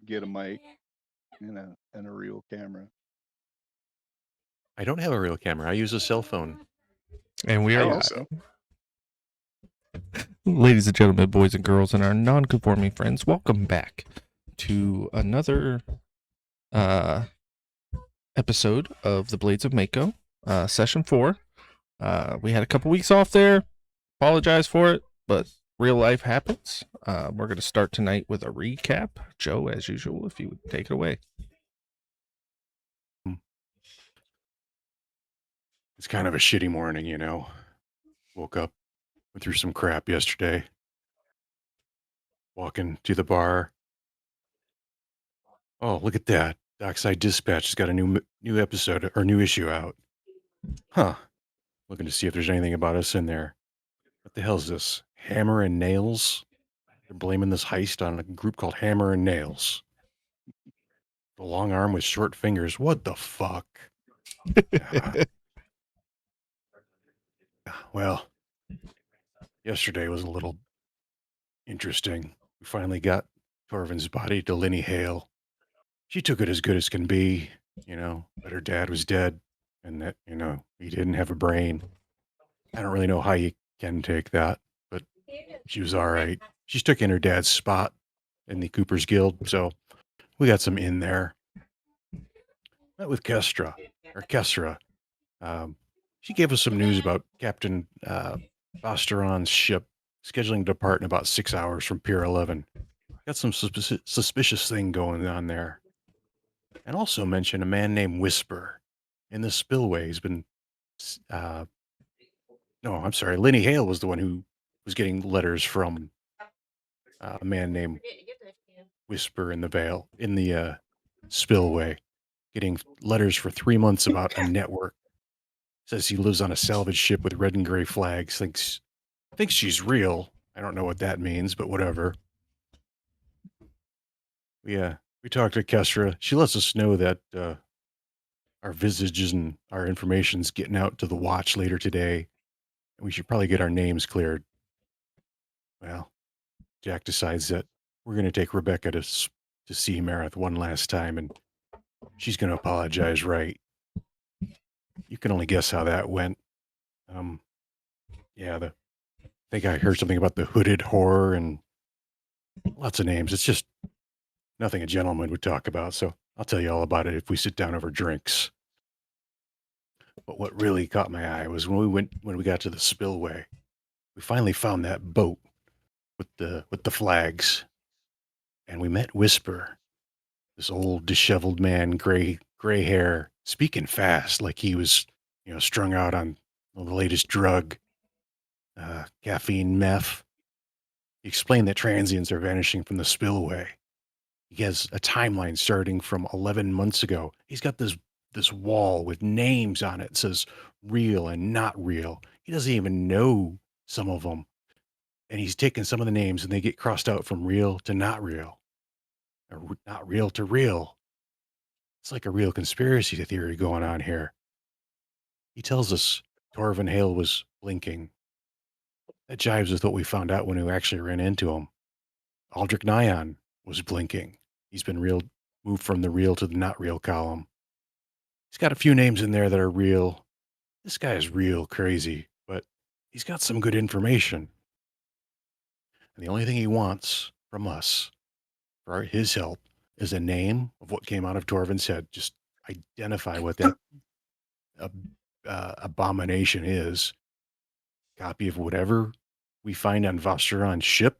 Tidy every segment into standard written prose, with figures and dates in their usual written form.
get a mic and a real camera. I don't have a real camera. I use a cell phone. And we I are, also. ladies and gentlemen, boys and girls, and our non-conforming friends, welcome back to another episode of the Blades of Mako, session 4. We had a couple weeks off there. Apologize for it, but real life happens. We're going to start tonight with a recap. Joe, as usual, if you would take it away. It's kind of a shitty morning, you know. Woke up, went through some crap yesterday. Walking to the bar. Oh, look at that. Dockside Dispatch has got a new episode or new issue out. Huh. Looking to see if there's anything about us in there. What the hell is this? Hammer and Nails? They're blaming this heist on a group called Hammer and Nails. The long arm with short fingers. What the fuck? Well, yesterday was a little interesting. We finally got Torvin's body to Linny Hale. She took it as good as can be, that her dad was dead and that, he didn't have a brain. I don't really know how you can take that, but she was all right. She's took in her dad's spot in the Cooper's Guild, so we got some in there. Met with Kestra. She gave us some news about Captain Bosteron's ship scheduling to depart in about 6 hours from Pier 11. Got some suspicious thing going on there. And also mentioned a man named Whisper in the spillway. He's been, no, I'm sorry. Linny Hale was the one who was getting letters from a man named Whisper in the Vale, in the spillway, getting letters for 3 months about a network. Says he lives on a salvage ship with red and gray flags. Thinks she's real. I don't know what that means, but whatever. We talked to Kestra. She lets us know that our visages and our information's getting out to the watch later today. And we should probably get our names cleared. Well, Jack decides that we're going to take Rebecca to see Marith one last time, and she's going to apologize, right? You can only guess how that went. I think I heard something about the hooded horror and lots of names. It's just nothing a gentleman would talk about, so I'll tell you all about it if we sit down over drinks. But what really caught my eye was when we got to the spillway. We finally found that boat with the flags, and we met Whisper, this old disheveled man, gray hair, speaking fast like he was, strung out on the latest drug, caffeine meth. He explained that transients are vanishing from the spillway. He has a timeline starting from 11 months ago. He's got this wall with names on it. It says real and not real. He doesn't even know some of them. And he's taken some of the names and they get crossed out from real to not real. Or not real to real. It's like a real conspiracy theory going on here. He tells us Torvin Hale was blinking. That jives with what we found out when we actually ran into him. Aldrich Nyan was blinking. He's been moved from the real to the not real column. He's got a few names in there that are real. This guy is real crazy, but he's got some good information. And the only thing he wants from us, for his help, is a name of what came out of Torvin's head. Just identify what that abomination is. Copy of whatever we find on Vosteron's ship.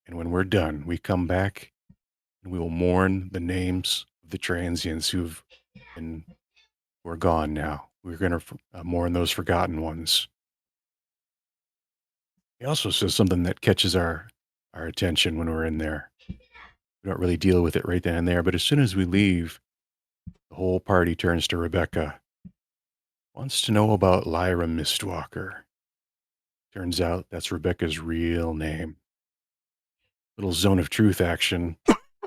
And when we're done, we come back and we will mourn the names of the transients who are gone now. We're going to mourn those forgotten ones. He also says something that catches our attention when we're in there. We don't really deal with it right then and there, but as soon as we leave, the whole party turns to Rebecca. Wants to know about Lyra Mistwalker. Turns out that's Rebecca's real name. Little zone of truth action.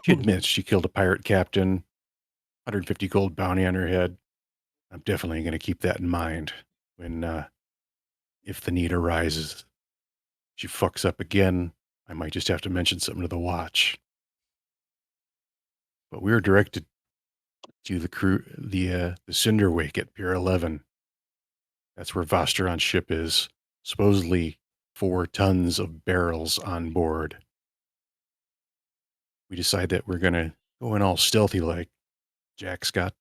She admits she killed a pirate captain, 150 gold bounty on her head. I'm definitely going to keep that in mind when, if the need arises. She fucks up again, I might just have to mention something to the watch. but we were directed to the Cinder Wake at Pier 11. That's where Vosteron's ship is. Supposedly 4 tons of barrels on board. We decide that we're gonna go in all stealthy like. Jack's got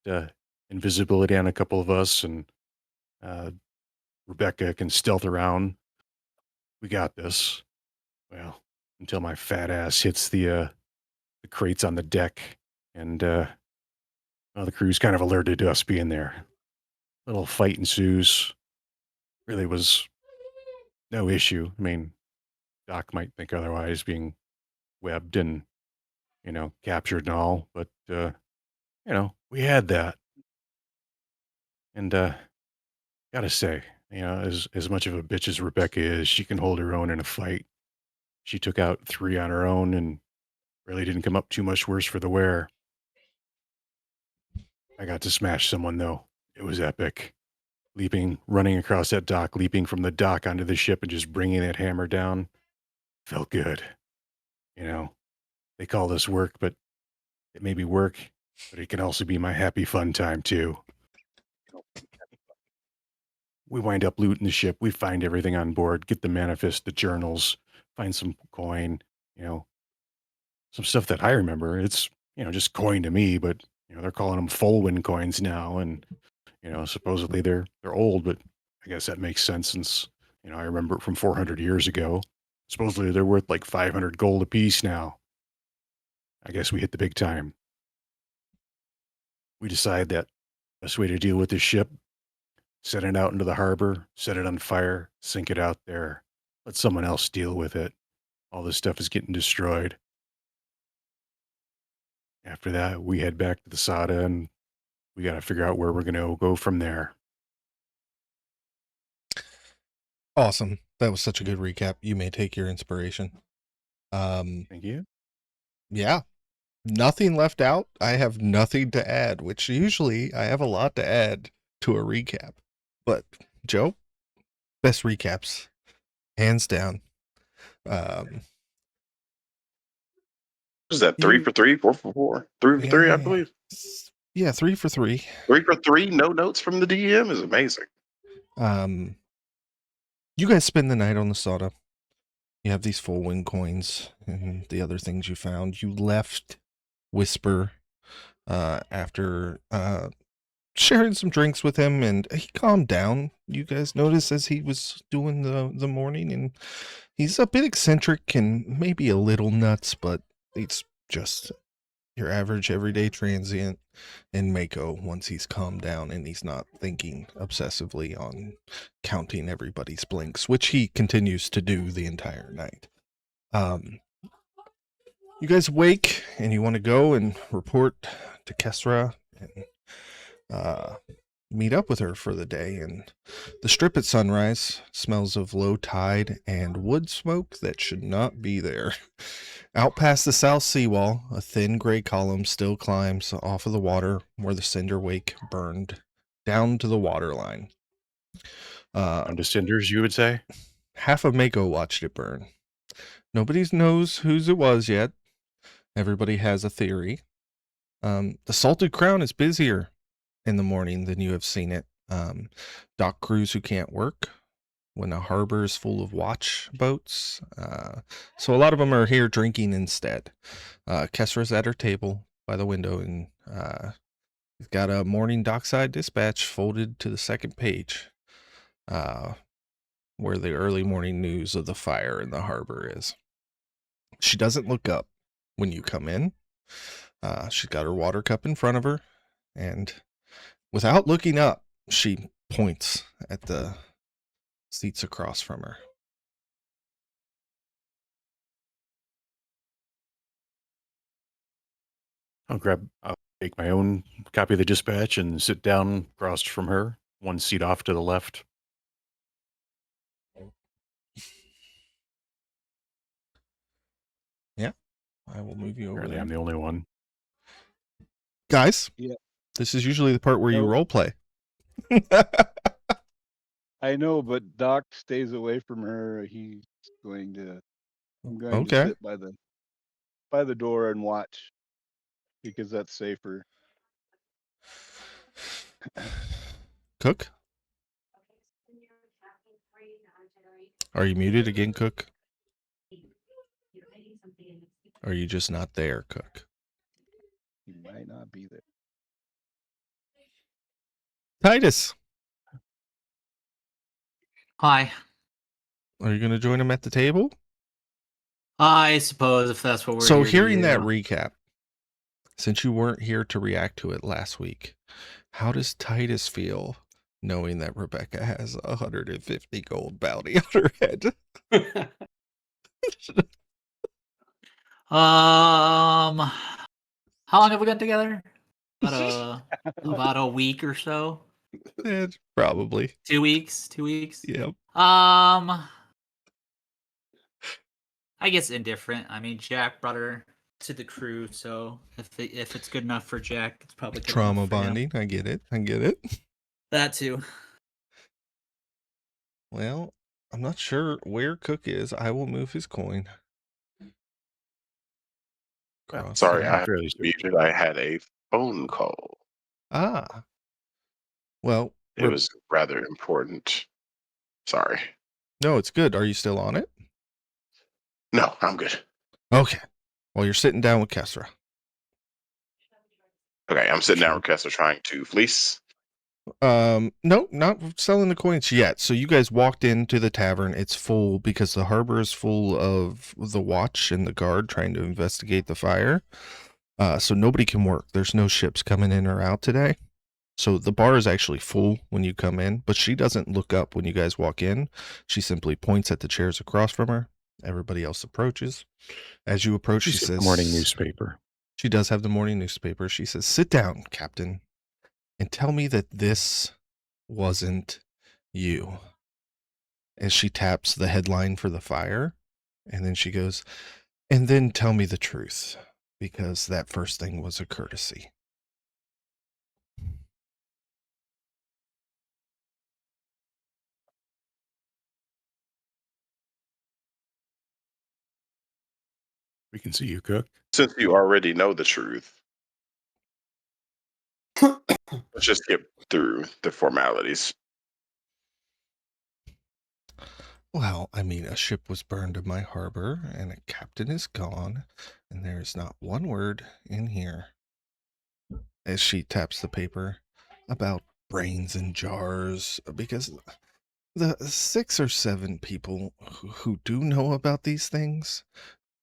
invisibility on a couple of us, and Rebecca can stealth around. We got this. Well, until my fat ass hits the crates on the deck, and well, the crew's kind of alerted to us being there. Little fight ensues. Really was no issue. I mean, Doc might think otherwise, being webbed and captured and all, but we had that, and gotta say, as much of a bitch as Rebecca is, she can hold her own in a fight. She took out 3 on her own and really didn't come up too much worse for the wear. I got to smash someone, though. It was epic. Running across that dock, leaping from the dock onto the ship and just bringing that hammer down. Felt good. They call this work, but it may be work, but it can also be my happy fun time, too. We wind up looting the ship. We find everything on board, get the manifest, the journals, find some coin, some stuff that I remember. It's, just coin to me, but, they're calling them Folwyn coins now. And, supposedly they're old, but I guess that makes sense since, I remember it from 400 years ago. Supposedly they're worth like 500 gold apiece now. I guess we hit the big time. We decide that best way to deal with this ship, send it out into the harbor, set it on fire, sink it out there, let someone else deal with it. All this stuff is getting destroyed. After that, we head back to the Sada, and we got to figure out where we're going to go from there. Awesome. That was such a good recap. You may take your inspiration. Thank you. Yeah. Nothing left out. I have nothing to add, which usually I have a lot to add to a recap. But Joe, best recaps, hands down. Was that 3 for 3, 4 for 4, 3 for 3? I believe. Yeah, 3 for 3. 3 for 3. No notes from the DM is amazing. You guys spend the night on the Sada. You have these full wing coins and the other things you found. You left Whisper after sharing some drinks with him, and he calmed down. You guys noticed as he was doing the morning, and he's a bit eccentric and maybe a little nuts, but it's just your average everyday transient in Mako once he's calmed down and he's not thinking obsessively on counting everybody's blinks, which he continues to do the entire night. You guys wake and you want to go and report to Kesra and meet up with her for the day. And the strip at sunrise smells of low tide and wood smoke that should not be there. Out past the south seawall, a thin gray column still climbs off of the water where the cinder wake burned down to the waterline. Under cinders, you would say? Half of Mako watched it burn. Nobody knows whose it was yet. Everybody has a theory. The Salted Crown is busier in the morning than you have seen it. Dock crews who can't work when a harbor is full of watch boats. So a lot of them are here drinking instead. Kesra's at her table by the window, and we've got a morning dockside dispatch folded to the second page, where the early morning news of the fire in the harbor is. She doesn't look up when you come in. She's got her water cup in front of her, and without looking up, she points at the seats across from her. I'll take my own copy of the dispatch and sit down across from her, one seat off to the left. Yeah, I will move you over Apparently there. I'm the only one. Guys, Yeah. This is usually the part where you Oh. role play. I know, but Doc stays away from her. I'm going to Okay. sit by the door and watch. because that's safer. Cook? Are you muted again, Cook? Are you just not there, Cook? He might not be there. Titus, Hi. are you going to join him at the table? I suppose if that's what we're So here to hearing that do. recap, since you weren't here to react to it last week, how does Titus feel knowing that Rebecca has 150 gold bounty on her head? How long have we been together? About a week or so. Probably. 2 weeks. 2 weeks. Yep. I guess indifferent. I mean, Jack brought her to the crew, so if it's good enough for Jack, it's probably good Trauma enough for him. bonding. I get it. I get it. That too. Well, I'm not sure where Cook is. I will move his coin. Cross Sorry, that. I fairly certain. muted. I had a phone call. Ah. Well, It was rather important. Sorry. no, it's good. Are you still on it? No, I'm good. Okay. Well, you're sitting down with Kesra. Okay, I'm sitting down with Kessler trying to fleece. No, not selling the coins yet. So you guys walked into the tavern. It's full because the harbor is full of the watch and the guard trying to investigate the fire. So nobody can work. There's no ships coming in or out today. So the bar is actually full when you come in, but she doesn't look up when you guys walk in. She simply points at the chairs across from her. Everybody else approaches. As you approach, she She's got says, the morning newspaper. She does have the morning newspaper. She says, "Sit down, Captain, and tell me that this wasn't you." As she taps the headline for the fire, and then she goes, "And then tell me the truth, because that first thing was a courtesy." We can see you, Cook. Since you already know the truth, let's just get through the formalities. Well, I mean, a ship was burned in my harbor, and a captain is gone, and there is not one word in here. As she taps the paper about brains in jars, because the 6 or 7 people who do know about these things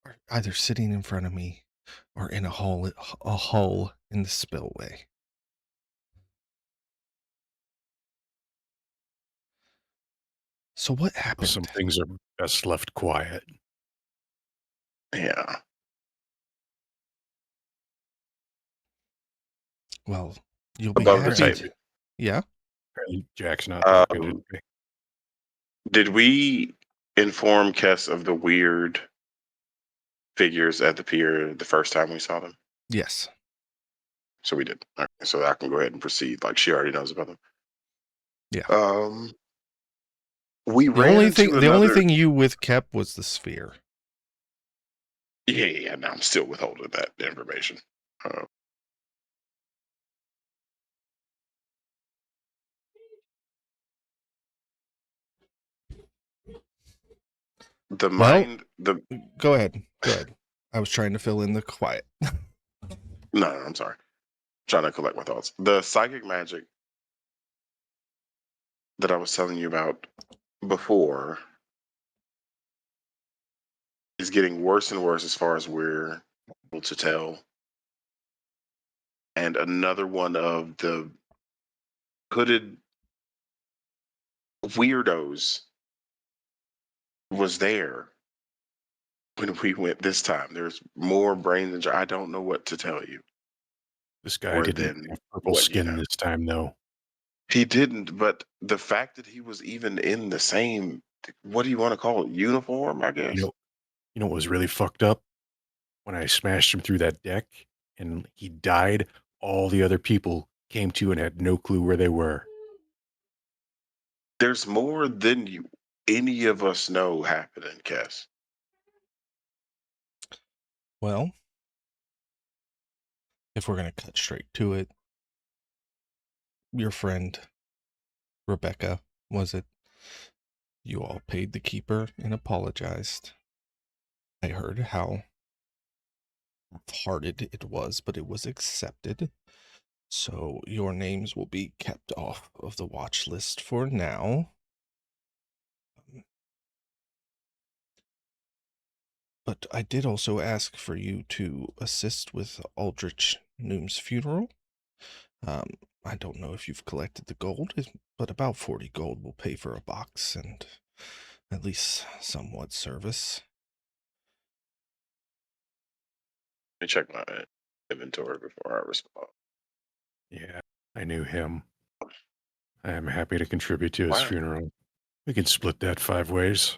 are either sitting in front of me or in a hull in the spillway. So what happened? Some things are best left quiet. Yeah. Well, you'll be Above the happy. table. Yeah. Apparently Jack's not talking today. Did we inform Kess of the weird figures at the pier the first time we saw them? Yes. So we did. Okay, so I can go ahead and proceed. Like she already knows about them. Yeah. We The ran only into thing another... the only thing you with kept was the sphere. Yeah. No, I'm still withholding that information. The mind. Go ahead. Go ahead. I was trying to fill in the quiet. No, I'm sorry. Trying to collect my thoughts. The psychic magic that I was telling you about before is getting worse and worse as far as we're able to tell. And another one of the hooded weirdos was there when we went this time. There's more brains than I don't know what to tell you. This guy More didn't than have purple what you skin know. this time, though. He didn't, but the fact that he was even in the same, what do you want to call it, uniform, I guess? You know what was really fucked up? When I smashed him through that deck and he died, all the other people came to and had no clue where they were. There's more than any of us know happening, Cass. Well, if we're going to cut straight to it, your friend, Rebecca, was it? You all paid the keeper and apologized. I heard how hearted it was, but it was accepted. So your names will be kept off of the watch list for now. But I did also ask for you to assist with Aldrich Noom's funeral. I don't know if you've collected the gold, but about 40 gold will pay for a box and at least somewhat service. Let me check my inventory before I respond. Yeah, I knew him. I am happy to contribute to his Wow. funeral. We can split that 5 ways.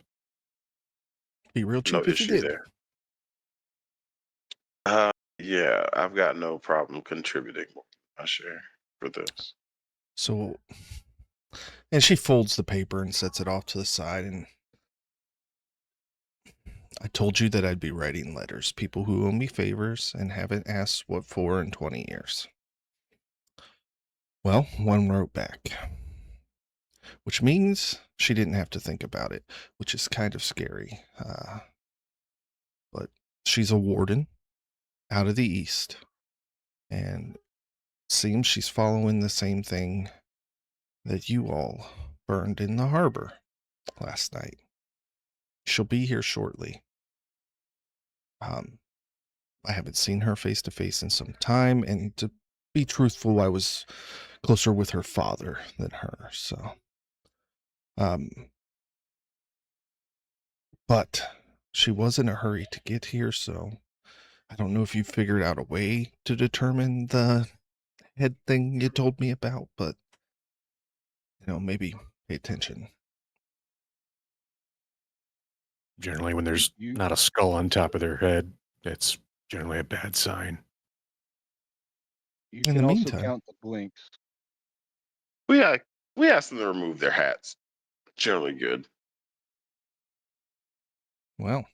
Be real No cheap if you issue did. there. Yeah, I've got no problem contributing my share for this. So, and she folds the paper and sets it off to the side. And I told you that I'd be writing letters, people who owe me favors and haven't asked what for in 20 years. Well, one wrote back, which means she didn't have to think about it, which is kind of scary. But she's a warden out of the east, and seems she's following the same thing that you all burned in the harbor last night. She'll be here shortly. I haven't seen her face to face in some time, and to be truthful, I was closer with her father than her, so but she was in a hurry to get here, so I don't know if you figured out a way to determine the head thing you told me about, but maybe pay attention. Generally, when there's You not a skull on top of their head, it's generally a bad sign. you In the can also meantime, count the blinks. We asked them to remove their hats. Generally good. well,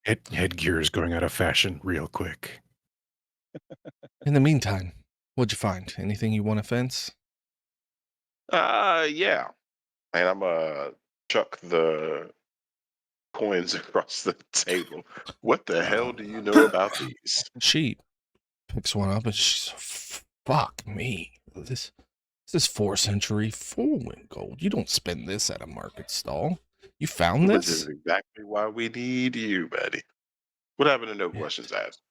Headgear is going out of fashion real quick. in the meantime, what'd you find? Anything you want to fence? Yeah. And I'm chuck the coins across the table. What the hell do you know about these? She picks one up and she's, fuck me. This is 4th century Fulwin gold. You don't spend this at a market stall. You found This is this? exactly why we need you, buddy. What happened to no Yeah. questions asked?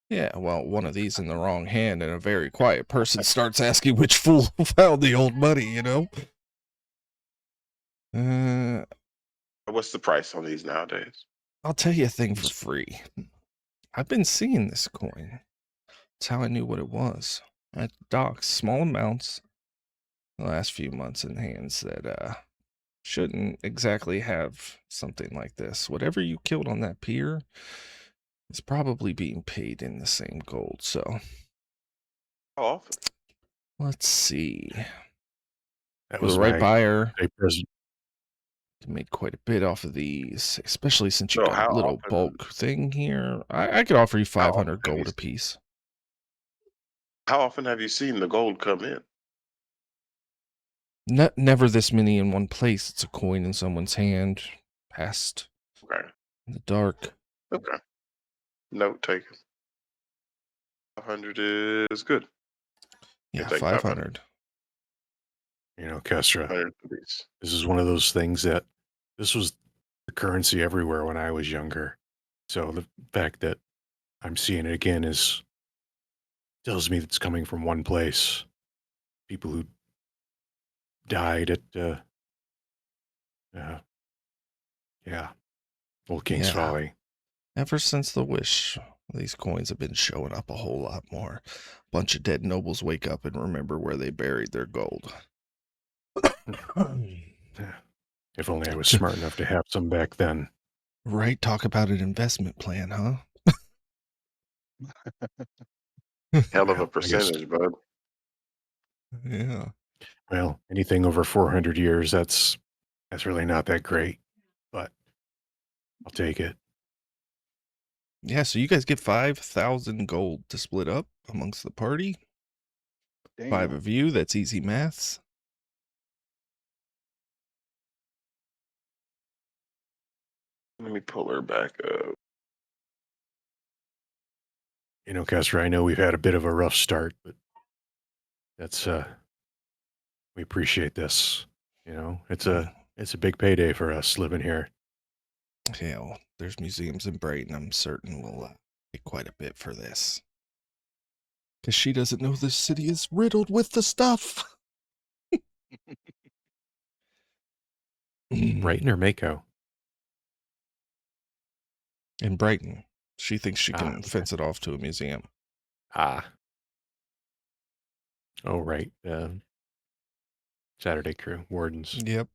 Yeah, well, one of these in the wrong hand and a very quiet person starts asking which fool found the old money, What's the price on these nowadays? I'll tell you a thing for free. I've been seeing this coin. That's how I knew what it was. I docked small amounts the last few months in hands that shouldn't exactly have something like this. Whatever you killed on that pier is probably being paid in the same gold. So How often? let's see. That For the was right my buyer, day present. can make quite a bit off of these, especially since you No, got a little bulk thing here. I could offer you 500 gold apiece. How often have you seen the gold come in? Never this many in one place. It's a coin in someone's hand, passed Okay. in the dark. Okay. Note taken. 500 is good. Yeah, take 500. Kestra, 500 apiece. this is one of those things that this was the currency everywhere when I was younger. So the fact that I'm seeing it again tells me it's coming from one place. People who died at Old King's Yeah. Folly. Ever since the wish, these coins have been showing up a whole lot more. Bunch of dead nobles wake up and remember where they buried their gold. If only I was smart enough to have some back then. Right? Talk about an investment plan, huh? Hell of Well, a percentage, bud. Yeah. Well, anything over 400 years, that's really not that great, but I'll take it. Yeah, so you guys get 5,000 gold to split up amongst the party. 5 Damn. of you, that's easy maths. Let me pull her back up. You know, Kester, I know we've had a bit of a rough start, but that's we appreciate this. You know, it's a big payday for us living here. Yeah, well, there's museums in Brighton. I'm certain we'll pay quite a bit for this. Because she doesn't know this city is riddled with the stuff. Brighton or Maco? In Brighton. She thinks she can Okay. fence it off to a museum. Ah. Oh, right. Saturday crew, wardens. Yep.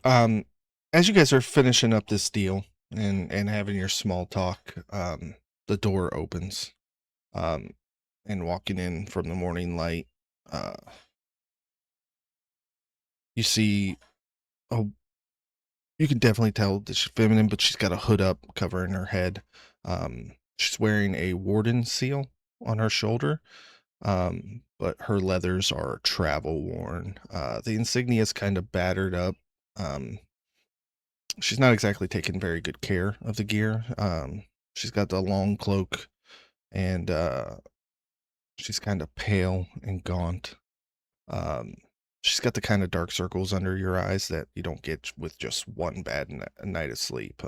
As you guys are finishing up this deal and having your small talk, the door opens. And walking in from the morning light, you see you can definitely tell that she's feminine, but she's got a hood up covering her head. She's wearing a warden seal on her shoulder. But her leathers are travel worn. The insignia is kind of battered up. She's not exactly taking very good care of the gear. She's got the long cloak, and she's kind of pale and gaunt. She's got the kind of dark circles under your eyes that you don't get with just one bad night of sleep.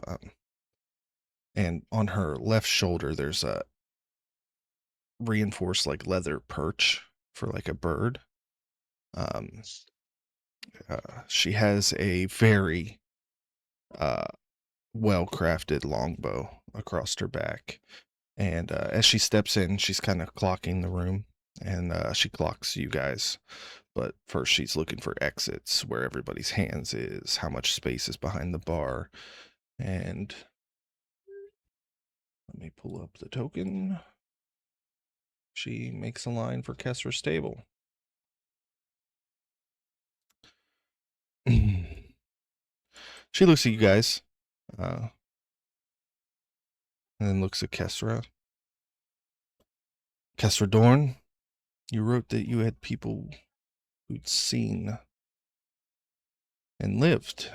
And on her left shoulder, there's a reinforced like leather perch for like a bird. She has a very well-crafted longbow across her back. And as she steps in, she's kind of clocking the room, and she clocks you guys. But first, she's looking for exits, where everybody's hands is, how much space is behind the bar. And let me pull up the token. She makes a line for Kesser's stable. She looks at you guys, and then looks at Kesra. Kesra Dorn, you wrote that you had people who'd seen and lived.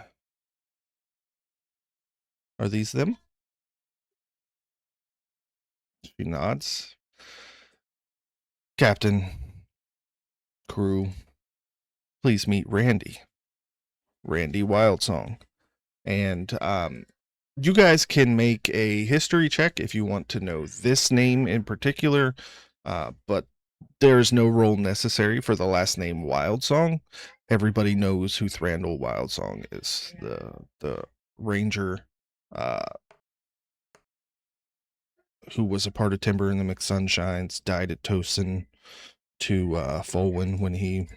Are these them? She nods. Captain, crew, please meet Randy. Randy Wildsong. And you guys can make a history check if you want to know this name in particular, but there's no role necessary for the last name Wildsong. Everybody knows who Thranduil Wildsong is, the ranger who was a part of Timber and the McSunshines, died at Tosin to Folwyn when he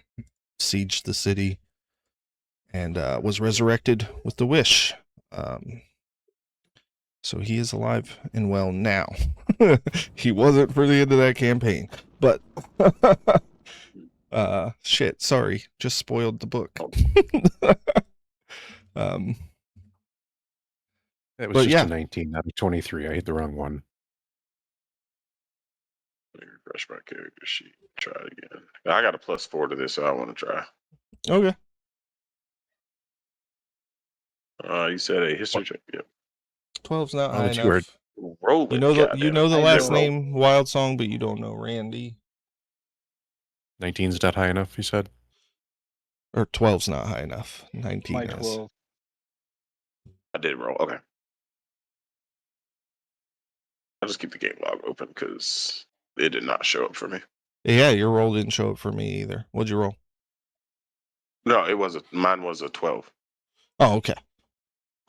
sieged the city, and was resurrected with the wish. So he is alive and well now. He wasn't for the end of that campaign, but shit, sorry, just spoiled the book. That was But just yeah. a 19, not a 23. I hit the wrong one. Let me refresh my character sheet. Try it again. I got a +4 to this, so I want to try. Okay. You said a history check. Yep. 12's not Oh, high that's you are- enough. Roll it. You know the I last know. name Wildsong, but you don't know Randy. 19's not high enough, you said? Or 12's not high enough. 19 My is. 12. I did roll. Okay. I'll just keep the game log open because it did not show up for me. Yeah, your roll didn't show up for me either. What'd you roll? No, mine was a 12. Oh, okay.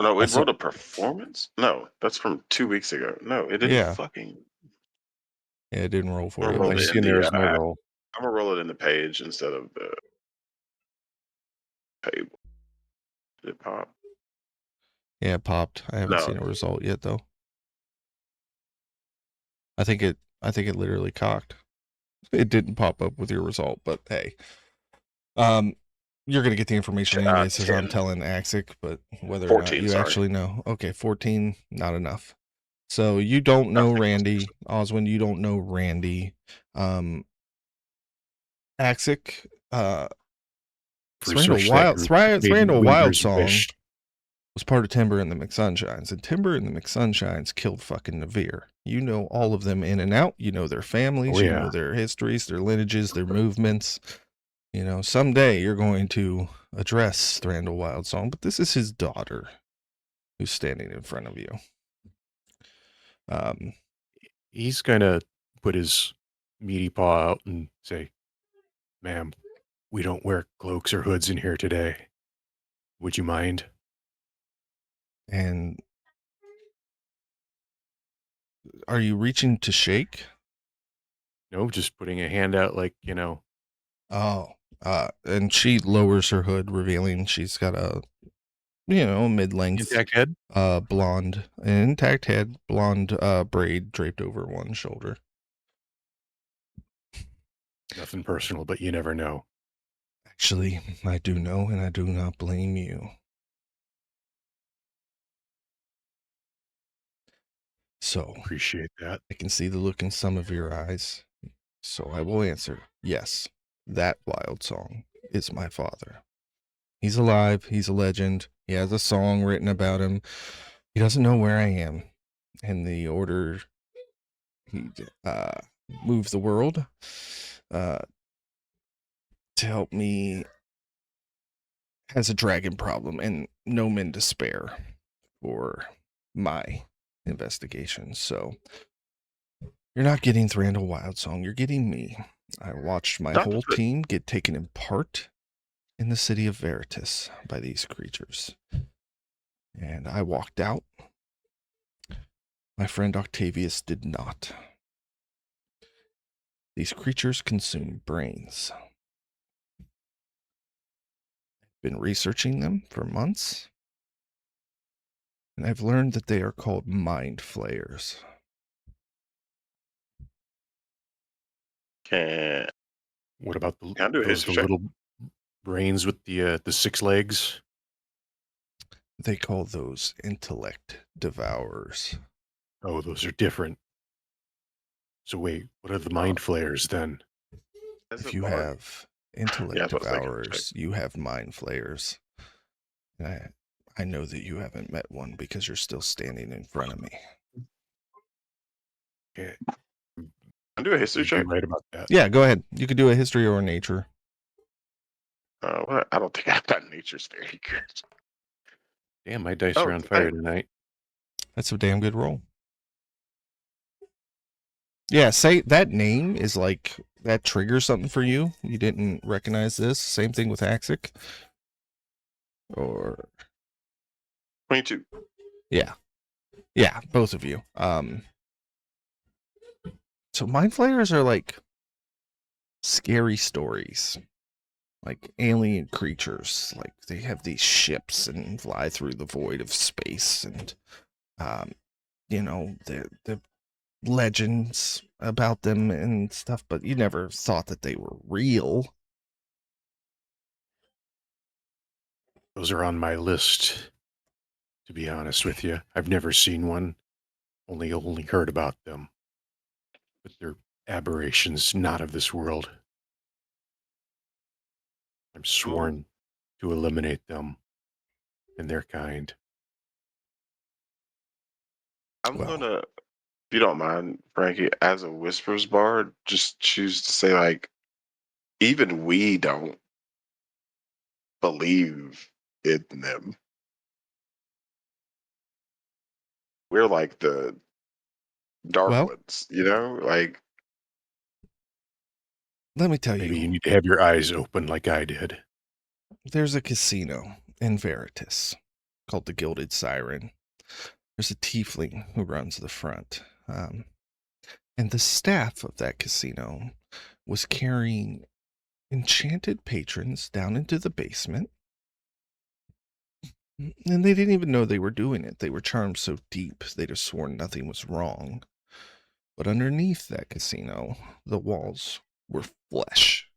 No, it That's rolled a performance? No, that's from 2 weeks ago. No, it didn't Yeah. fucking. Yeah, it didn't roll for I'll you. roll I it see in in there the, as my roll. I'm gonna roll it in the page instead of the table. Did it pop? Yeah, it popped. I haven't No. seen a result yet though. I think it literally cocked. It didn't pop up with your result, but hey. You're gonna get the information anyways as I'm 10. telling Axic, but whether or 14, not you sorry. actually know. Okay, 14, not enough. So you don't know Okay. Randy. Oswin, you don't know Randy. Axic, First wish that your maiden Randall Wild weaver's Song wish. was part of Timber and the McSunshines, and Timber and the McSunshines killed fucking Navir. You know all of them in and out. You know their families. Oh, You yeah. know their histories, their lineages, their movements. You know, someday you're going to address Randall Wild Song, but this is his daughter who's standing in front of you. He's gonna put his meaty paw out and say, "Ma'am, we don't wear cloaks or hoods in here today. Would you mind?" And are you reaching to shake? No, just putting a hand out like, Oh, and she lowers her hood, revealing she's got a, mid-length, intact head. blonde, intact head, blonde, braid draped over one shoulder. Nothing personal, but you never know. Actually, I do know, and I do not blame you. So, Appreciate that. I can see the look in some of your eyes. So I will answer, yes, that Wild Song is my father. He's alive. He's a legend. He has a song written about him. He doesn't know where I am. And the order he moved the world to help me has a dragon problem and no men to spare for my investigation. So you're not getting Thranduil Wildsong. You're getting me. I watched my Not to whole put- team get taken in part in the city of Veritas by these creatures. And I walked out. My friend Octavius did not. These creatures consume brains. I've been researching them for months, and I've learned that they are called mind flayers. Can What about I do a the history check? little brains with the 6 legs? They call those intellect devourers. Oh, those are different. So wait, what are the mind flayers then? As If a you bard- have intellect that's what I was thinking. devourers, you have mind flayers. I know that you haven't met one because you're still standing in front of me. Okay, I do a history you'd be check. right about that. Yeah, go ahead. You could do a history or a nature. Well, I don't think I've got nature's very good. Damn, my dice Oh, are on fire tonight. That's a damn good roll. Yeah, say that name is like that triggers something for you. You didn't recognize this. Same thing with Axic. Or 22. yeah, both of you. So mind flayers are like scary stories, like alien creatures. Like they have these ships and fly through the void of space, and the legends about them and stuff. But you never thought that they were real. Those are on my list, to be honest with you. I've never seen one, only heard about them. But they're aberrations not of this world. I'm sworn to eliminate them and their kind. I'm Well. gonna, if you don't mind, Frankie, as a Whispers bard, just choose to say like, even we don't believe in them. We're like the dark Well, ones, you know? Like, let me tell Maybe you, you need to have your eyes open like I did. there's a casino in Veritas called the Gilded Siren. There's a tiefling who runs the front. And the staff of that casino was carrying enchanted patrons down into the basement. And they didn't even know they were doing it. They were charmed so deep, they'd have sworn nothing was wrong. But underneath that casino, the walls were flesh.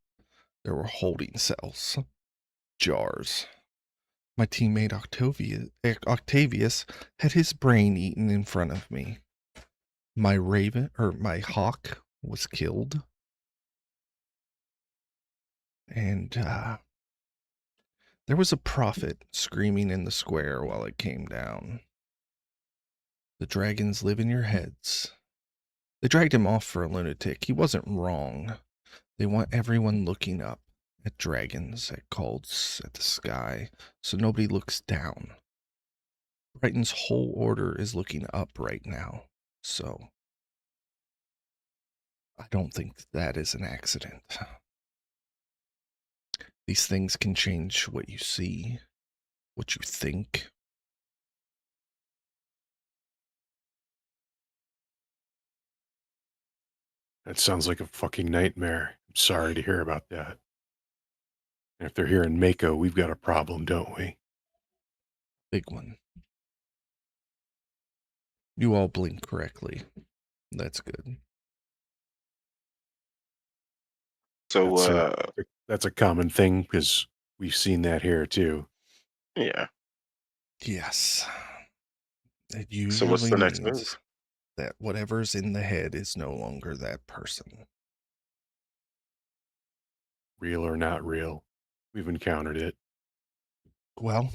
There were holding cells, jars. My teammate Octavius had his brain eaten in front of me. my raven or my hawk was killed, and there was a prophet screaming in the square while it came down. The dragons live in your heads. They dragged him off for a lunatic. He wasn't wrong. They want everyone looking up at dragons, at cults, at the sky, so nobody looks down. Brighton's whole order is looking up right now, so I don't think that is an accident. These things can change what you see, what you think. That sounds like a fucking nightmare. I'm sorry to hear about that. And if they're here in Mako, we've got a problem, don't we? Big one. You all blink correctly. That's good. So, That's a common thing because we've seen that here too. yeah. Yes. It So what's usually the next means move? that whatever's in the head is no longer that person. Real or not real. We've encountered it. Well,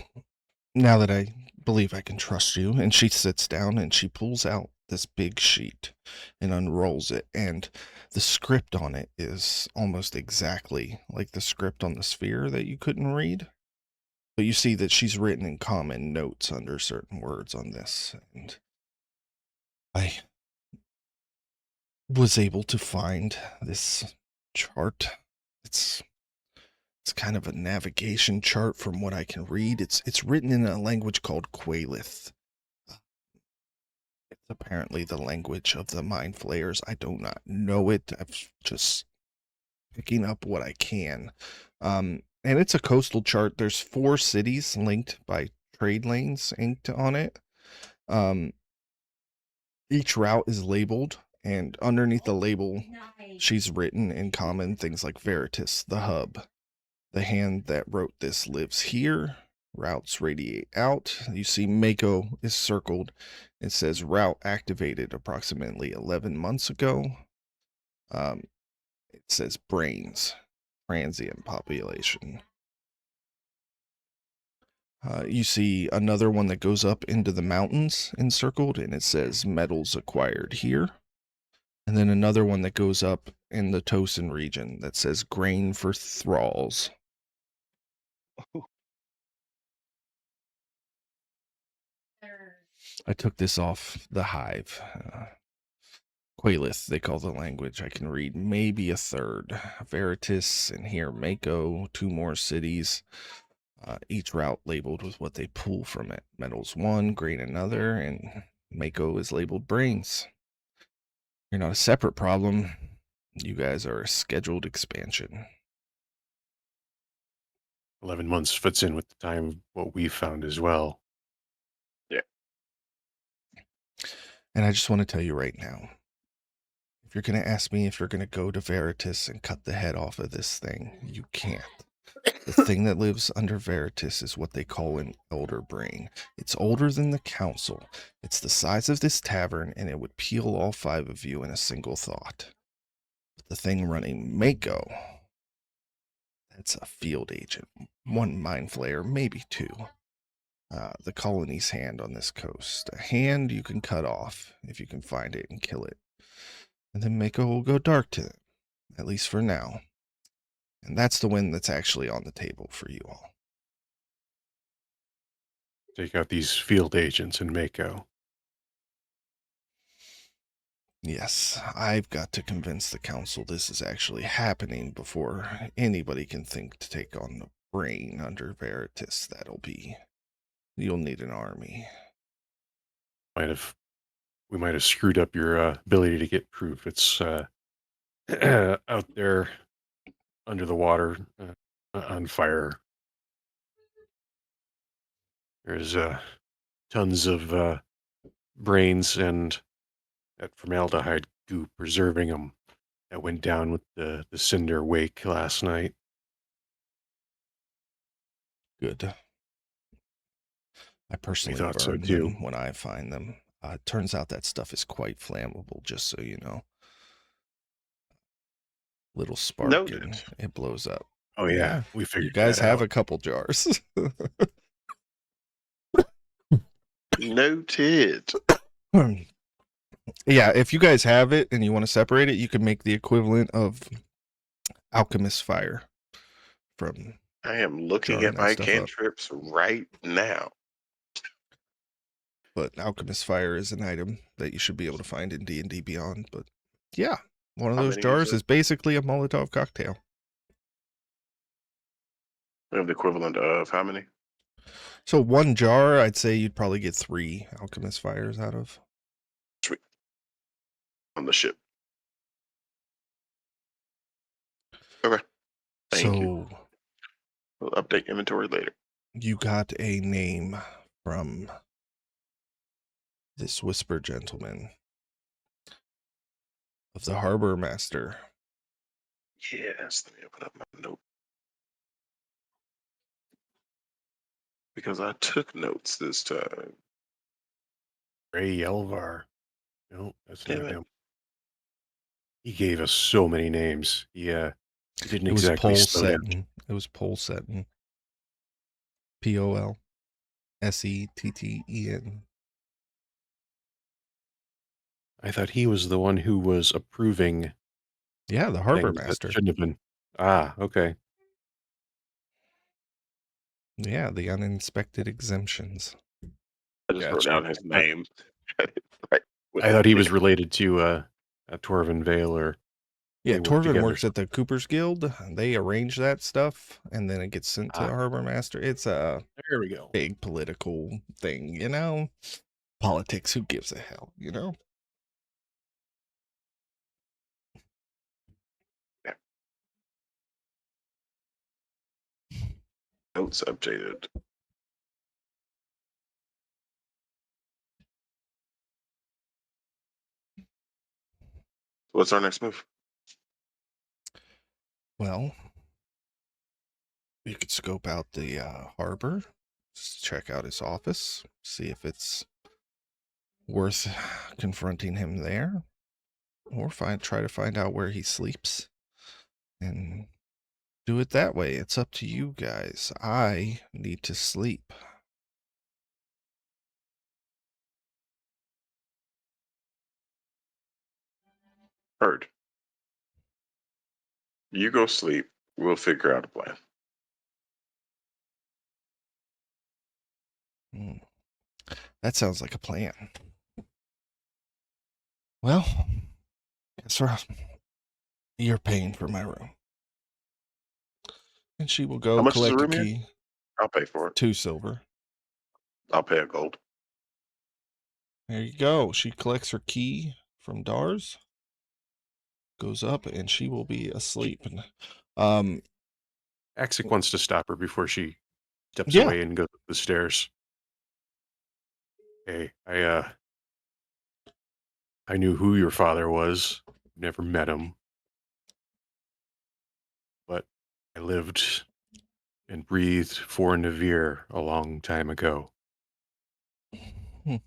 now that I believe I can trust you, and she sits down and she pulls out this big sheet and unrolls it, and the script on it is almost exactly like the script on the sphere that you couldn't read. But you see that she's written in common notes under certain words on this, and I was able to find this chart. It's kind of a navigation chart from what I can read. It's written in a language called Quailith. It's apparently the language of the mind flayers. I do not know it. I'm just picking up what I can. And it's a coastal chart. There's 4 cities linked by trade lanes inked on it. Each route is labeled, and underneath the label, she's written in common things like Veritas, the hub. The hand that wrote this lives here. Routes radiate out. You see Mako is circled. It says route activated approximately 11 months ago. It says brains, transient population. You see another one that goes up into the mountains encircled, and it says metals acquired here. And then another one that goes up in the Tosin region that says grain for thralls. I took this off the hive. Quailith, they call the language. I can read maybe a third. Veritas and here Mako, 2 more cities. Each route labeled with what they pull from it. Metals 1, grain another, and Mako is labeled brains. You're not a separate problem. You guys are a scheduled expansion. 11 months fits in with the time of what we found as well. Yeah. And I just want to tell you right now, if you're going to ask me if you're going to go to Veritas and cut the head off of this thing, you can't. The thing that lives under Veritas is what they call an elder brain. It's older than the council. It's the size of this tavern, and it would peel all 5 of you in a single thought. But the thing running Mako, that's a field agent. 1 mind flayer, maybe 2. The colony's hand on this coast. A hand you can cut off if you can find it and kill it. And then Mako will go dark to them, at least for now. And that's the win that's actually on the table for you all. Take out these field agents in Mako. Yes, I've got to convince the council this is actually happening before anybody can think to take on the brain under Veritas. You'll need an army. We might have screwed up your ability to get proof. It's out there under the water, on fire. There's tons of brains and that formaldehyde goop preserving them that went down with the cinder wake last night. Good. I personally thought so burn too. them when I find them. Turns out that stuff is quite flammable, just so you know. Little spark Noted. and it blows up. Oh yeah, Yeah. we You figured guys that have out. a couple jars. Noted. Yeah, if you guys have it and you want to separate it, you can make the equivalent of alchemist fire from I am looking jarring at that my stuff up. cantrips right now. But alchemist fire is an item that you should be able to find in D&D Beyond. But yeah, one of How those many jars is it? is basically a Molotov cocktail. We have the equivalent of how many? So one jar, I'd say you'd probably get 3 alchemist fires out of. Sweet. On the ship. Okay. Thank you. So We'll update inventory later. you got a name from this whisper gentleman of the harbor master. Yes. Let me open up my note. Because I took notes this time. Ray Elvar. No, that's Damn not it. him. He gave us so many names. Yeah, he didn't It was exactly Pole slow down. Settin. It was Pole Settin. Polsetten. I thought he was the one who was approving Yeah, the harbor things that master. shouldn't have been. Ah, okay. Yeah, the uninspected exemptions. I just wrote Gotcha. down his name. Right. I thought he was related to Torvin Vale, or Yeah, they work Torvin together. works at the Cooper's Guild. They arrange that stuff, and then it gets sent to Ah. the harbor master. It's a There we go. big political thing, you know? Politics, who gives a hell, you know? Notes updated. What's our next move? Well, you could scope out the harbor, check out his office, see if it's worth confronting him there, or try to find out where he sleeps and do it that way. It's up to you guys. I need to sleep. Heard. You go sleep. We'll figure out a plan. That sounds like a plan. Well, guess what? You're paying for my room. And she will go How much is the collect a room here? key. I'll pay for it. 2 silver. I'll pay a gold. There you go. She collects her key from Dars, goes up, and she will be asleep. And Axic wants to stop her before she steps Yeah. away and goes up the stairs. Hey, I knew who your father was. Never met him. But I lived and breathed for Navir a long time ago. well,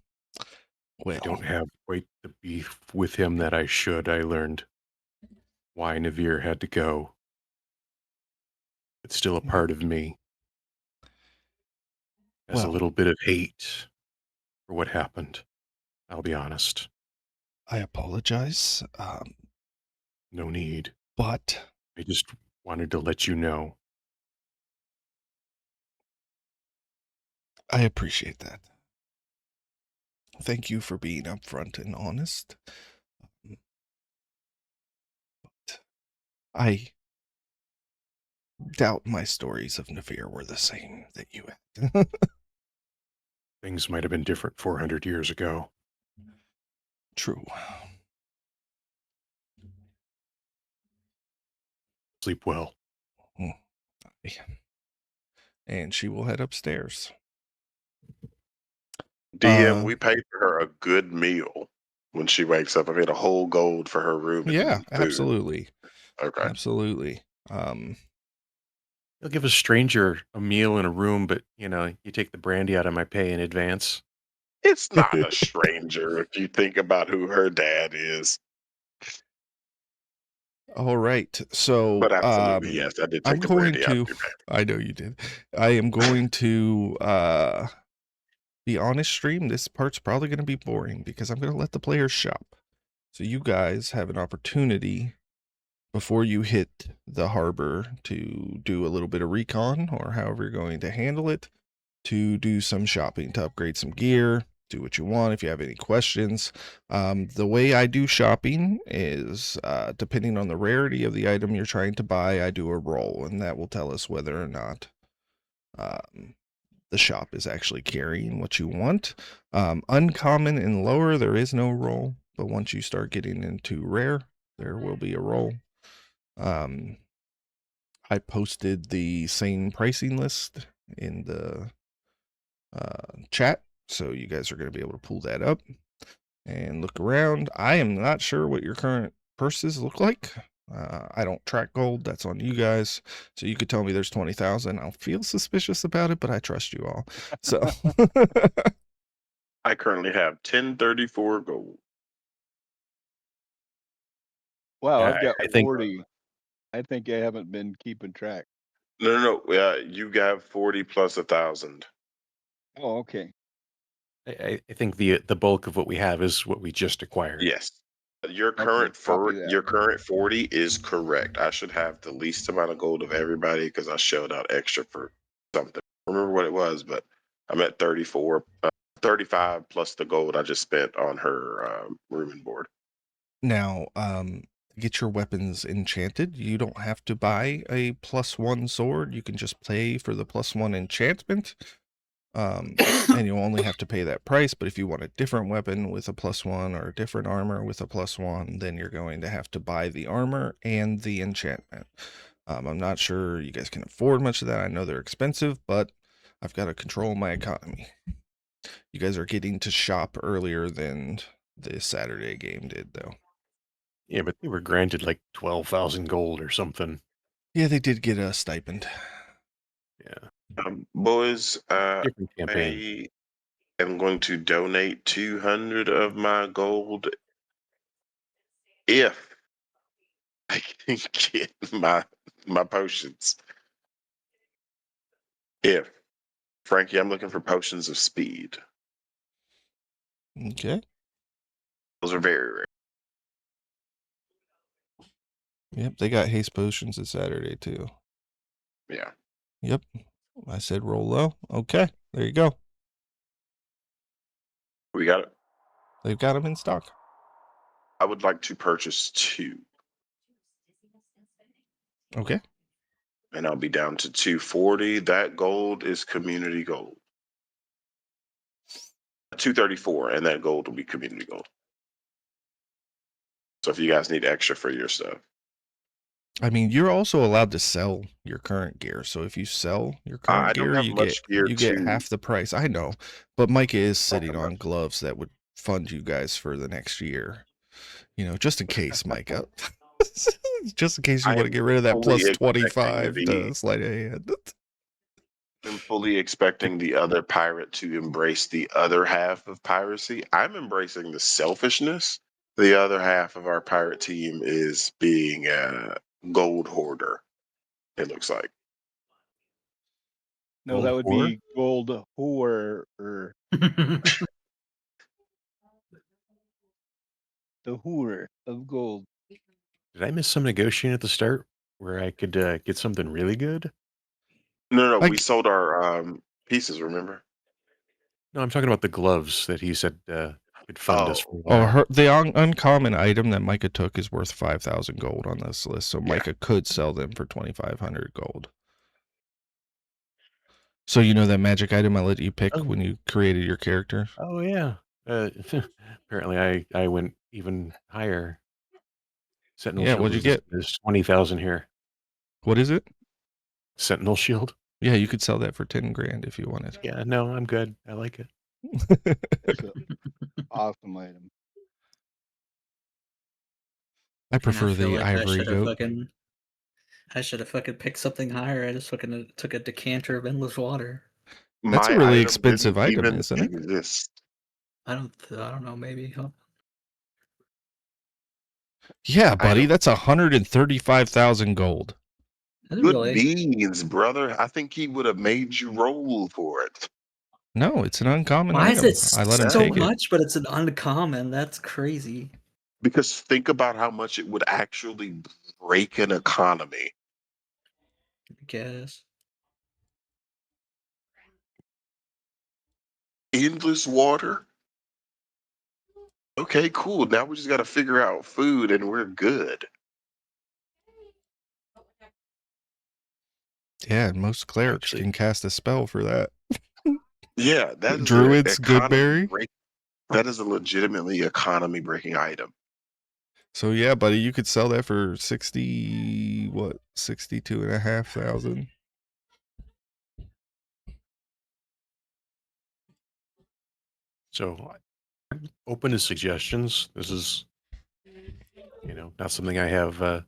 I don't have quite the beef with him that I should. I learned why Navir had to go. It's still a part of me. Has a Well. little bit of hate for what happened. I'll be honest. I apologize. No need. But I just wanted to let you know. I appreciate that. Thank you for being upfront and honest. But I doubt my stories of Navir were the same that you had. Things might have been different 400 years ago. True. Sleep well. And she will head upstairs. DM, we paid for her a good meal when she wakes up. I paid a whole gold for her room. Yeah, and food. absolutely. Okay. Absolutely. You'll give a stranger a meal in a room, but, you take the brandy out of my pay in advance. It's not a stranger if you think about who her dad is. All right. So, But absolutely, yes, I did I'm take the going brandy out to, too bad. I know you did. I am going to, be honest, stream. This part's probably going to be boring because I'm going to let the players shop. So you guys have an opportunity before you hit the harbor to do a little bit of recon or however you're going to handle it, to do some shopping, to upgrade some gear, do what you want. If you have any questions, the way I do shopping is depending on the rarity of the item you're trying to buy, I do a roll, and that will tell us whether or not the shop is actually carrying what you want. Uncommon and lower, there is no roll, but once you start getting into rare, there will be a roll. I posted the same pricing list in the chat, so you guys are going to be able to pull that up and look around. I am not sure what your current purses look like. I don't track gold. That's on you guys. So you could tell me there's 20,000. I'll feel suspicious about it, but I trust you all. So I currently have 1034 gold. Wow, Yeah, I've got I think 40. I think I haven't been keeping track. No. You got 40 plus 1,000. Oh, okay. I think the bulk of what we have is what we just acquired. Yes. Your Okay, copy that. your current 40 is correct. I should have the least amount of gold of everybody because I shelled out extra for something. I don't remember what it was, but I'm at 34, 35 plus the gold I just spent on her room and board. now, get your weapons enchanted. You don't have to buy a +1 sword. You can just pay for the +1 enchantment. And you'll only have to pay that price. But if you want a different weapon with a +1 or a different armor with a +1, then you're going to have to buy the armor and the enchantment. I'm not sure you guys can afford much of that. I know they're expensive, but I've got to control my economy. You guys are getting to shop earlier than the Saturday game did, though. Yeah, but they were granted like 12,000 gold or something. Yeah, they did get a stipend. Yeah, Boys, different campaign. I am going to donate 200 of my gold if I can get my potions. If Frankie, I'm looking for potions of speed. Okay. Those are very rare. Yep, they got haste potions this Saturday, too. Yeah. Yep. I said roll low. Okay, there you go. We got it. They've got them in stock. I would like to purchase 2. Okay. And I'll be down to 240. That gold is community gold. 234, and that gold will be community gold. So if you guys need extra for your stuff. I mean, you're also allowed to sell your current gear. So if you sell your current I don't gear, have much gear you get to half the price. I know, but Micah is I don't sitting have on much. gloves that would fund you guys for the next year. You know, just in case, Micah. Just in case you I want to am get rid of that fully plus expecting 25 to sleight of hand. I'm fully expecting the other pirate to embrace the other half of piracy. I'm embracing the selfishness. The other half of our pirate team is being a gold hoarder, it looks like. No, that Gold would whore? be gold whore or the whore of gold. Did I miss some negotiating at the start where I could get something really good? No, we Like, sold our pieces, remember? No, I'm talking about the gloves that he said could fund us Oh, for a oh, while. the uncommon item that Micah took is worth 5,000 gold on this list. So yeah. Micah could sell them for 2,500 gold. So you know that magic item I let you pick Oh, when you created your character? oh yeah. Apparently, I went even higher. Sentinel Yeah, shield what'd you is get? is 20,000 here. What is it? Sentinel shield. Yeah, you could sell that for 10 grand if you wanted. Yeah, no, I'm good. I like it. It's an awesome item. I And I prefer feel the like ivory goat. I should have fucking picked something higher. I just fucking took a decanter of endless water. That's a My really item expensive didn't item, even isn't it? exist. I don't know. Maybe. Yeah, I buddy, don't. that's 135,000 gold. Good Really? beans, brother. I think he would have made you roll for it. No, it's an uncommon Why is item. it I let him so take it. much? But it's an uncommon. That's crazy. Because think about how much it would actually break an economy. I guess. Endless water. Okay, cool. Now we just got to figure out food and we're good. Yeah, and most clerics Actually, can cast a spell for that. Yeah, that is an Druids, economy Goodberry. break. That is a legitimately economy breaking item. So yeah, buddy, you could sell that for 62,500. so I'm open to suggestions. This is, not something I have a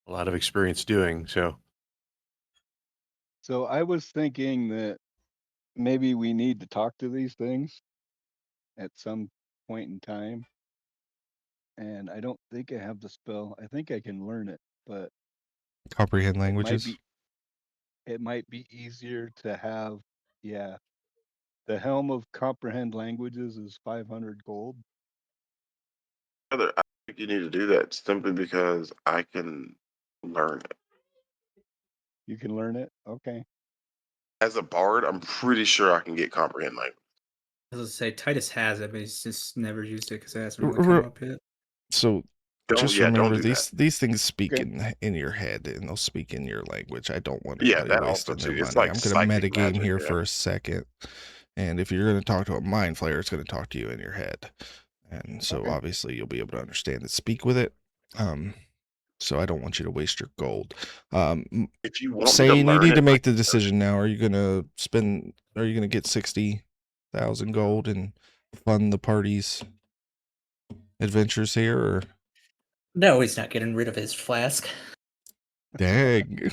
lot of experience doing. So So I was thinking that maybe we need to talk to these things at some point in time. And I don't think I have the spell. I think I can learn it, but Comprehend it might languages. be it might be easier to have, yeah. The helm of comprehend languages is 500 gold. Brother, I think you need to do that simply because I can learn it. You can learn it. Okay. As a bard, I'm pretty sure I can get comprehend language. As I say, Titus has it, but he's just never used it because it hasn't R- really come r- up yet. So Don't just yeah, don't remember do that. these things speak Okay. in your head and they'll speak in your language. I don't want Yeah, anybody that also wasting too. their It's money. like I'm gonna psychic metagame magic. here Yeah. for a second. And if you're gonna talk to a mind flayer, it's gonna talk to you in your head. And so Okay. obviously you'll be able to understand it, speak with it. So I don't want you to waste your gold. If you want me to Saying you learn need to it, I make the can learn decision now. Are you gonna get 60,000 gold and fund the party's adventures here, or No, he's not getting rid of his flask. dang?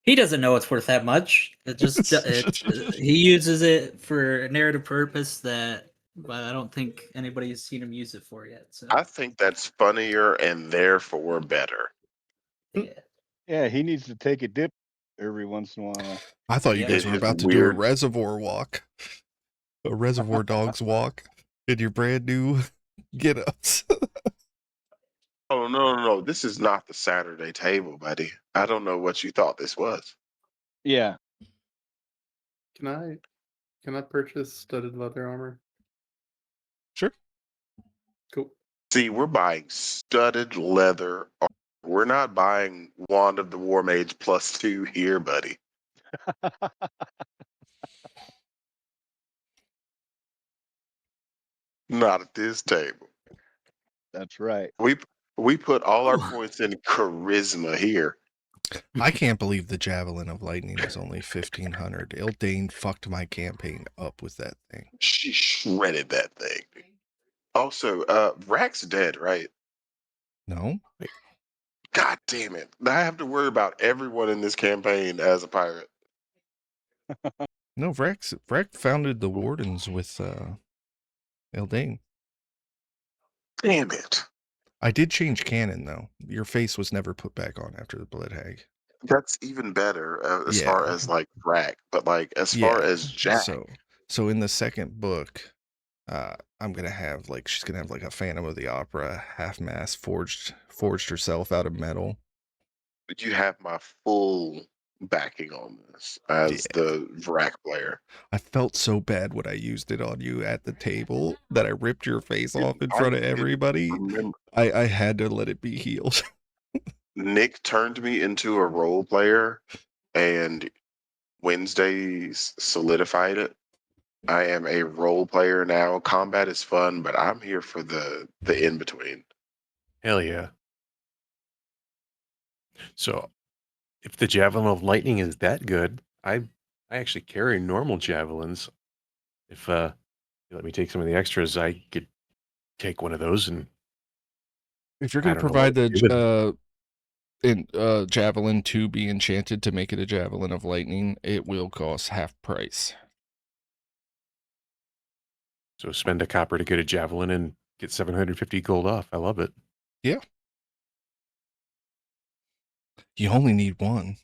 He doesn't know it's worth that much. He uses it for a narrative purpose that, but I don't think anybody's seen him use it for yet. So I think that's funnier and therefore better. yeah, Yeah, he needs to take a dip every once in a while. I thought you Yeah. guys It were is about to do a weird. reservoir walk, a reservoir dogs walk in your brand new get ups. Oh no. This is not the Saturday table, buddy. I don't know what you thought this was. Yeah. Can I purchase studded leather armor? Sure. Cool. See, we're buying studded leather. We're not buying Wand of the War Mage +2 here, buddy. Not at this table. That's right. We put all our Oh. points in charisma here. I can't believe the javelin of lightning is only 1,500. Ildane fucked my campaign up with that thing. She shredded that thing. Also, Rack's dead, right? No, God damn it. I have to worry about everyone in this campaign as a pirate. no. Vrack founded the Wardens with Ildane. Damn it. I did change canon though. Your face was never put back on after the Blood Hag. That's even better as Yeah. far as like Rack, but like as far as Jack. So in the second book, I'm gonna have she's gonna have like a Phantom of the Opera half mask forged herself out of metal. You have my full backing on this as the Vrack player. I felt so bad when I used it on you at the table that I ripped your face off in front of everybody. Remember, I had to let it be healed. Nick turned me into a role player, and Wednesdays solidified it. I am a role player now. Combat is fun, but I'm here for the in between. hell yeah. So if the javelin of lightning is that good, I actually carry normal javelins. If you let me take some of the extras, I could take one of those and If you're I gonna don't know what provide to do with the javelin to be enchanted to make it a javelin of lightning, it will cost half price. So spend a copper to get a javelin and get 750 gold off. I love it. You only need one.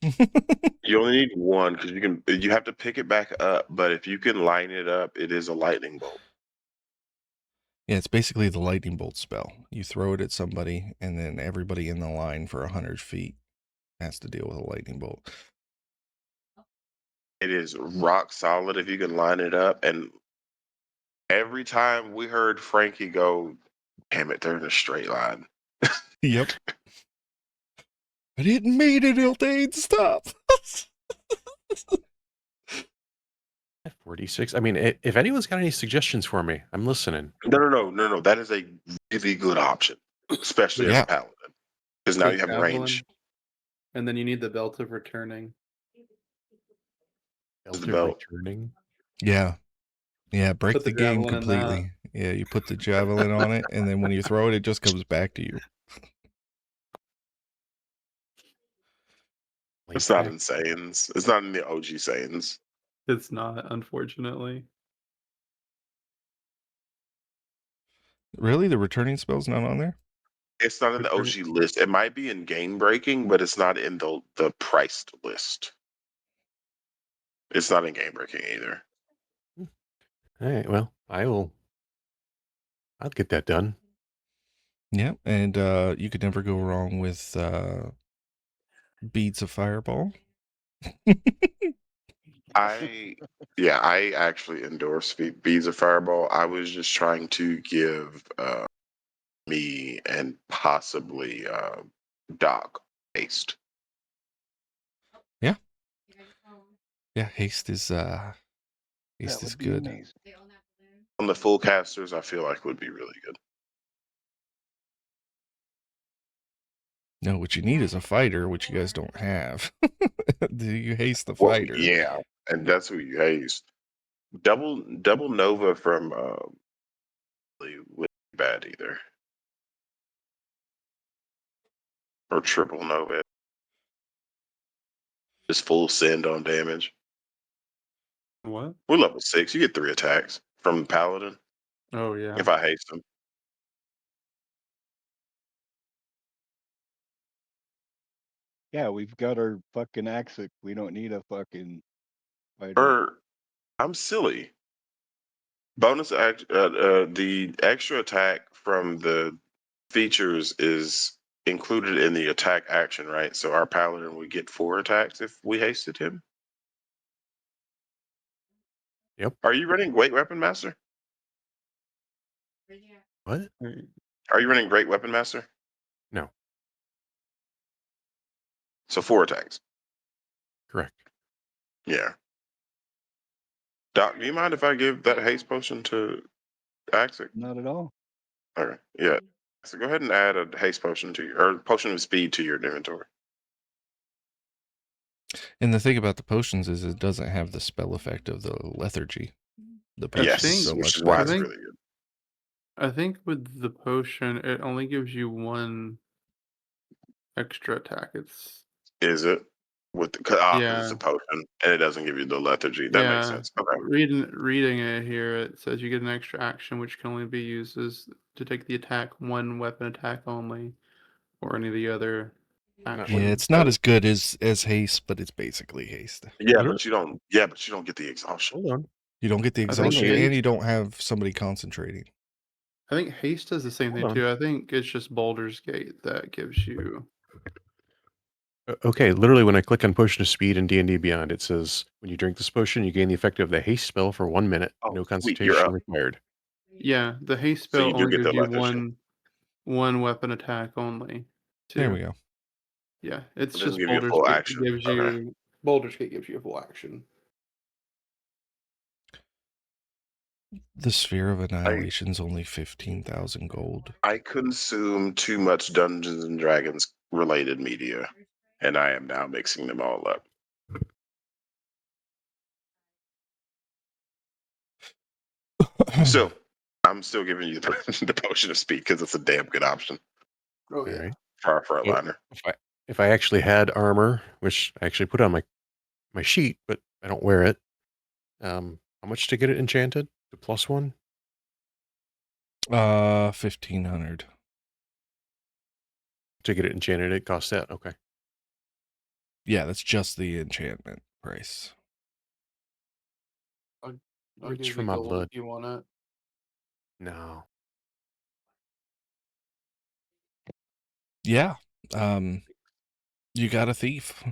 You only need one because you have to pick it back up, but if you can line it up, it is a lightning bolt. Yeah, it's basically the lightning bolt spell. You throw it at somebody, and then everybody in the line for 100 feet has to deal with a lightning bolt. It is rock solid if you can line it up. And every time we heard Frankie go, damn it, they're in a straight line. Yep. I didn't mean it, Ildane. Stop. 46. I mean, if anyone's got any suggestions for me, I'm listening. No. That is a really good option, especially as Yeah. a paladin. Because now The you have javelin, range. and then you need the belt of returning. The Elder belt. returning. Yeah. Yeah, break Put the the game javelin in that. completely. Yeah, you put the javelin on it, and then when you throw it, it just comes back to you. It's not in Saiyans. It's not in the OG Saiyans. It's not, unfortunately. Really? The returning spell's not on there? It's not in the Returning- OG list. It might be in game breaking, but it's not in the priced list. It's not in game breaking either. All right. Well, I'll get that done. Yeah, and you could never go wrong with beads of fireball. I actually endorse Beads of Fireball. I was just trying to give me and possibly Doc haste. Yeah, haste is That good. would be amazing. On the full casters, I feel like would be really good. No, what you need is a fighter, which you guys don't have. Do you haste the Well, fighter? yeah, and that's who you haste. Double Nova from wouldn't be bad either. Or triple Nova. Just full send on damage. What? We're level 6. You get 3 attacks from Paladin Oh, yeah. if I haste them. Yeah, we've got our fucking Axic. We don't need a fucking fighter. Or I'm silly. The extra attack from the features is included in the attack action, right? So our paladin would get 4 attacks if we hasted him. Yep. Are you running Great Weapon Master? What? Are you running Great Weapon Master? No. So 4 attacks. Correct. Yeah. Doc, do you mind if I give that haste potion to Axic? Not at all. Okay. Yeah. So go ahead and add a haste potion or potion of speed to your inventory. And the thing about the potions is it doesn't have the spell effect of the lethargy. The I potion's Yes, so which much is why better. it's think- really good. I think with the potion, it only gives you 1 extra attack. It's Is it? With the, because it's Yeah. a potion and it doesn't give you the lethargy. That makes sense. Okay. Reading it here, it says you get an extra action which can only be used to take the attack 1 weapon attack only, or any of the other actions. Yeah, it's not as good as haste, but it's basically haste. Yeah, Literally- but you don't. Yeah, but you don't get the exhaustion. Hold on. You don't get the I think exhaustion, haste- and you don't have somebody concentrating. I think haste does the same Hold thing on. too. I think it's just Baldur's Gate that gives you. Okay, literally when I click on Potion of Speed in D&D Beyond, it says, when you drink this potion, you gain the effect of the haste spell for 1 minute. Oh, No sweet, you're concentration up. required. Yeah, the haste So you spell do only get gives the you lethargy. one weapon attack only. There too. we go. Yeah, it's It doesn't just give you a Baldur's full Gate action. gives Okay. you Baldur's Gate gives you a full action. The Sphere of Annihilation's only 15,000 gold. I consume too much Dungeons and Dragons related media, and I am now mixing them all up. So I'm still giving you the potion of speed because it's a damn good option Oh All right. for our frontliner. If I actually had armor, which I actually put on my sheet, but I don't wear it, how much to get it enchanted? The +1? $1,500. To get it enchanted, it costs that. Okay. Yeah, that's just the enchantment price. I'll Rich give for you my gold blood. if you want it. No. Yeah. You got a thief.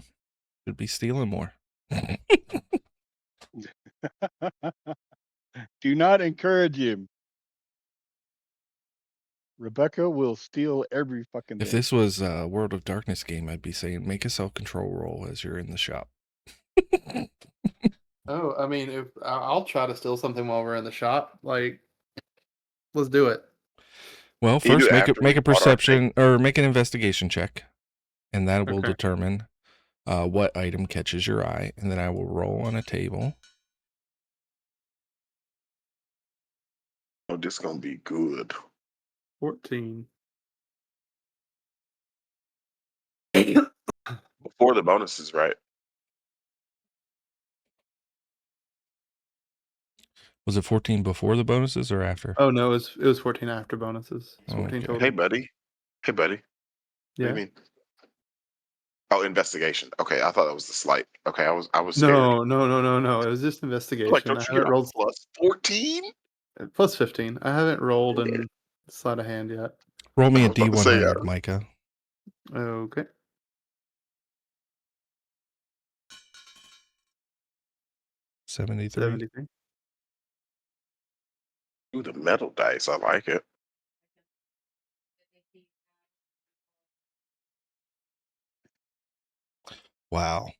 Should be stealing more. Do not encourage him. Rebecca will steal every fucking If thing. this was a World of Darkness game, I'd be saying make a self-control roll as you're in the shop. Oh, I mean, if I'll try to steal something while we're in the shop, like, let's do it. Well, Can you first do make after a we bought our thing? perception or make an investigation check, and that will Okay. determine what item catches your eye, and then I will roll on a table. Oh, this is gonna be good. 14. Before the bonuses, right? Was it 14 before the bonuses or after? Oh no, it was 14 after bonuses. It's 14 Okay. total. Hey, buddy. Hey, buddy. What do Yeah. you mean? Oh, investigation. Okay, I thought that was the slight. Okay, I was scared. No. It was just I'm investigation. like, I don't you haven't get a rolled plus 14? plus 15. I haven't rolled in sleight of hand yet. Roll me I a was about to say, D100, Micah. Okay. 73. 73. Ooh, the metal dice. I like it. Wow.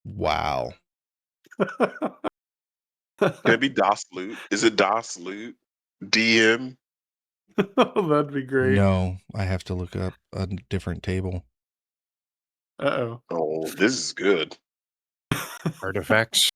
Wow. Can it be DOS loot? Is it DOS loot? DM? Oh, that'd be great. No, I have to look up a different table. Uh-oh. Oh, this is good. Artifacts.